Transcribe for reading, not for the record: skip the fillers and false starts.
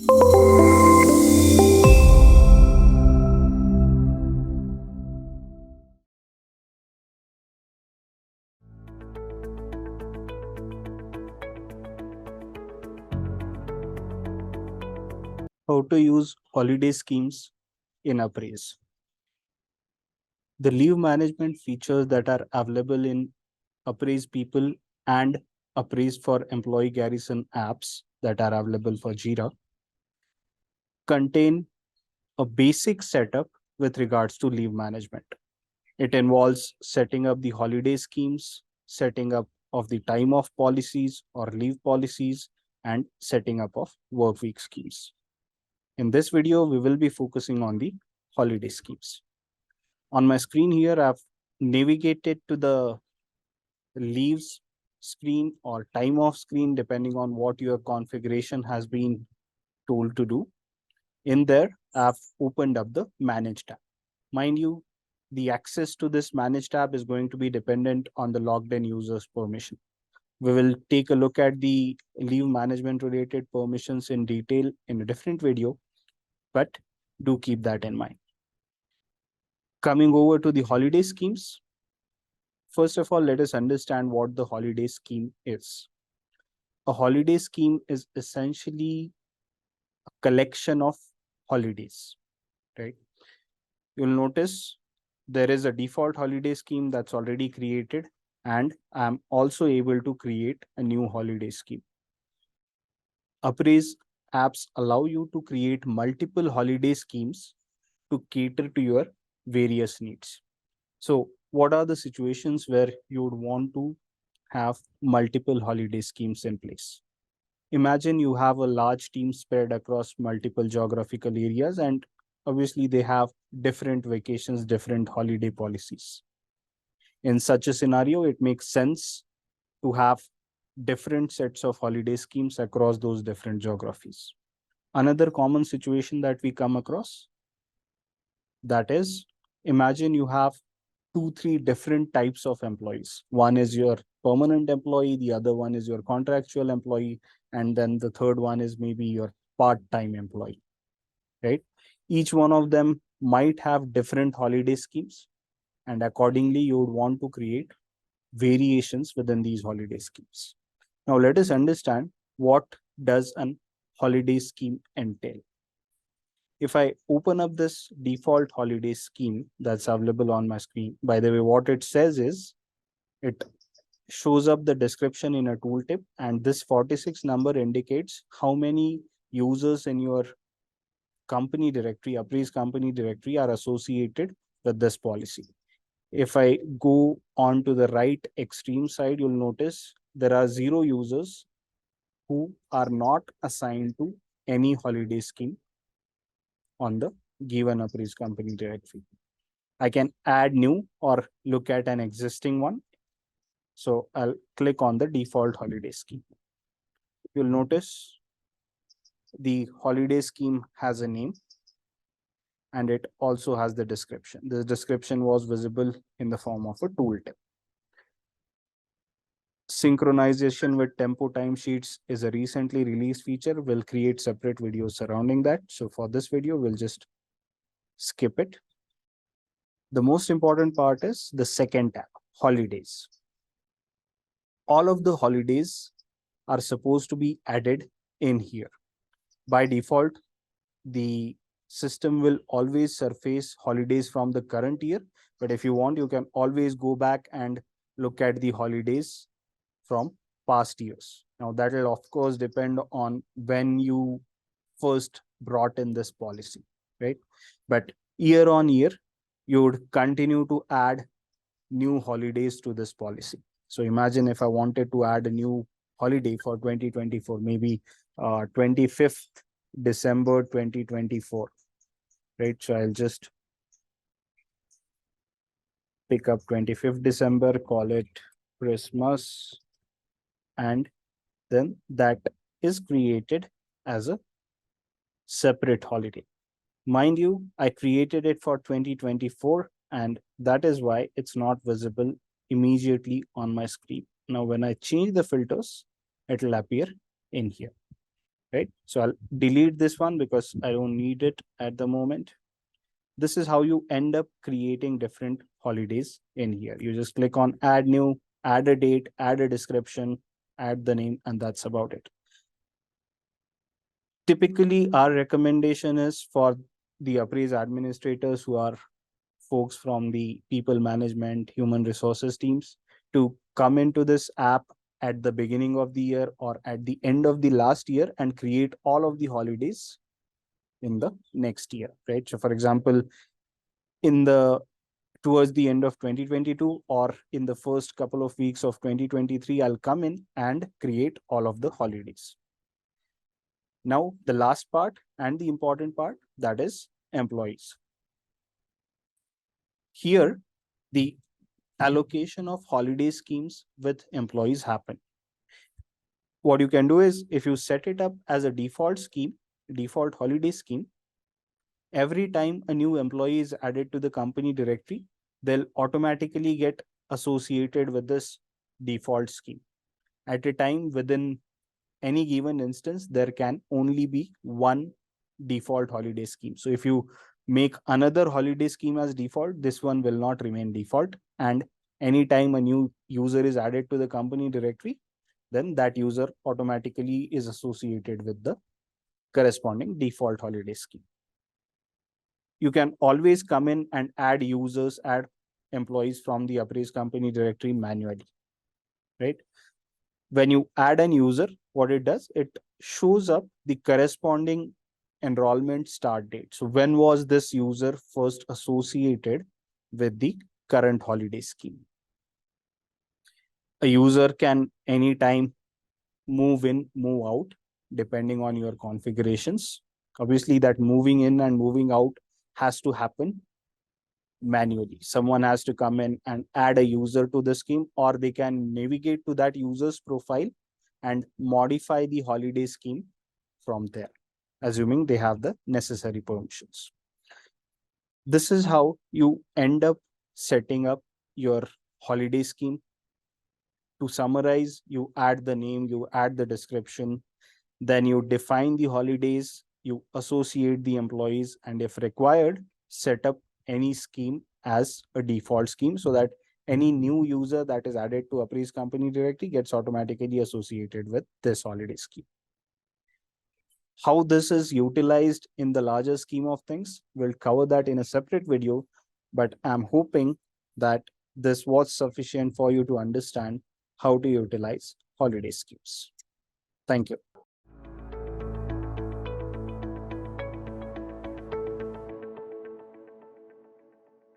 How to use holiday schemes in UpRaise. The leave management features that are available in UpRaise People and UpRaise for Employee Garrison apps that are available for Jira contain a basic setup with regards to leave management. It involves setting up the holiday schemes, setting up of the time off policies or leave policies, and setting up of work week schemes. In this video, we will be focusing on the holiday schemes. On my screen here, I've navigated to the leaves screen or time off screen, depending on what your configuration has been told to do. In there, I've opened up the Manage tab. Mind you, the access to this Manage tab is going to be dependent on the logged in user's permission. We will take a look at the leave management related permissions in detail in a different video, but do keep that in mind. Coming over to the holiday schemes, first of all, let us understand what the holiday scheme is. A holiday scheme is essentially a collection of holidays, right? You'll notice there is a default holiday scheme that's already created, and I'm also able to create a new holiday scheme. UpRaise apps allow you to create multiple holiday schemes to cater to your various needs. So, what are the situations where you would want to have multiple holiday schemes in place? Imagine you have a large team spread across multiple geographical areas, and obviously they have different vacations, different holiday policies. In such a scenario, it makes sense to have different sets of holiday schemes across those different geographies. Another common situation that we come across, that is, imagine you have 2, 3 different types of employees. One is your permanent employee, the other one is your contractual employee, and then the third one is maybe your part-time employee, right? Each one of them might have different holiday schemes, and accordingly, you would want to create variations within these holiday schemes. Now, let us understand what does an holiday scheme entail. If I open up this default holiday scheme that's available on my screen, by the way, what it says is it shows up the description in a tooltip, and this 46 number indicates how many users in your company directory, UpRaise company directory, are associated with this policy. If I go on to the right extreme side, you'll notice there are 0 users who are not assigned to any holiday scheme on the given UpRaise company directory. I can add new or look at an existing one. So I'll click on the default holiday scheme. You'll notice the holiday scheme has a name, and it also has the description. The description was visible in the form of a tooltip. Synchronization with tempo timesheets is a recently released feature. We'll create separate videos surrounding that. So for this video, we'll just skip it. The most important part is the second tab, holidays. All of the holidays are supposed to be added in here. By default, the system will always surface holidays from the current year. But if you want, you can always go back and look at the holidays from past years. Now, that will, of course, depend on when you first brought in this policy, right? But year on year, you would continue to add new holidays to this policy. So imagine if I wanted to add a new holiday for 2024, maybe 25th December 2024, right? So I'll just pick up 25th December, call it Christmas, and then that is created as a separate holiday. Mind you, I created it for 2024, and that is why it's not visible immediately on my screen. Now, when I change the filters, it will appear in here. right? So I'll delete this one because I don't need it at the moment. This is how you end up creating different holidays in here. You just click on add new, add a date, add a description, add the name, and that's about it. Typically, our recommendation is for the UpRaise administrators who are folks from the people management, human resources teams to come into this app at the beginning of the year or at the end of the last year and create all of the holidays in the next year, right? So for example, in the towards the end of 2022 or in the first couple of weeks of 2023, I'll come in and create all of the holidays. Now, the last part and the important part, that is employees. Here, the allocation of holiday schemes with employees happen. What you can do is if you set it up as a default scheme, default holiday scheme, every time a new employee is added to the company directory, they'll automatically get associated with this default scheme. At a time within any given instance, there can only be one default holiday scheme. So if you make another holiday scheme as default, this one will not remain default. And anytime a new user is added to the company directory, then that user automatically is associated with the corresponding default holiday scheme. You can always come in and add users, add employees from the UpRaise company directory manually, right? When you add an user, what it does, it shows up the corresponding enrollment start date. So when was this user first associated with the current holiday scheme? A user can anytime move in, move out, depending on your configurations. Obviously, that moving in and moving out has to happen manually. Someone has to come in and add a user to the scheme, or they can navigate to that user's profile and modify the holiday scheme from there, assuming they have the necessary permissions. This is how you end up setting up your holiday scheme. To summarize, you add the name, you add the description, then you define the holidays, you associate the employees, and if required, set up any scheme as a default scheme so that any new user that is added to UpRaise company directory gets automatically associated with this holiday scheme. How this is utilized in the larger scheme of things, we'll cover that in a separate video, but I'm hoping that this was sufficient for you to understand how to utilize holiday schemes. Thank you.